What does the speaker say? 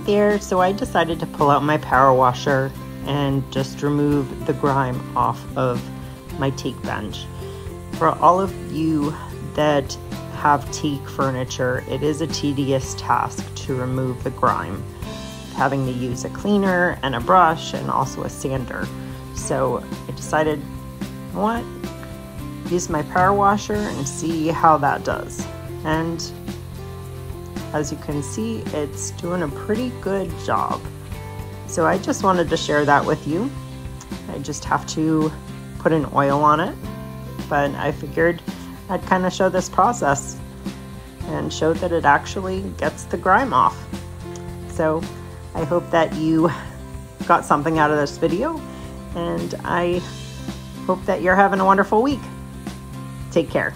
there, so I decided to pull out my power washer and just remove the grime off of my teak bench. For all of you that have teak furniture, it is a tedious task to remove the grime, having to use a cleaner and a brush and also a sander. So I decided, what? Use my power washer and see how that does. And as you can see, it's doing a pretty good job. So I just wanted to share that with you. I just have to put an oil on it, but I figured I'd kind of show this process and show that it actually gets the grime off. So I hope that you got something out of this video, and I hope that you're having a wonderful week. Take care.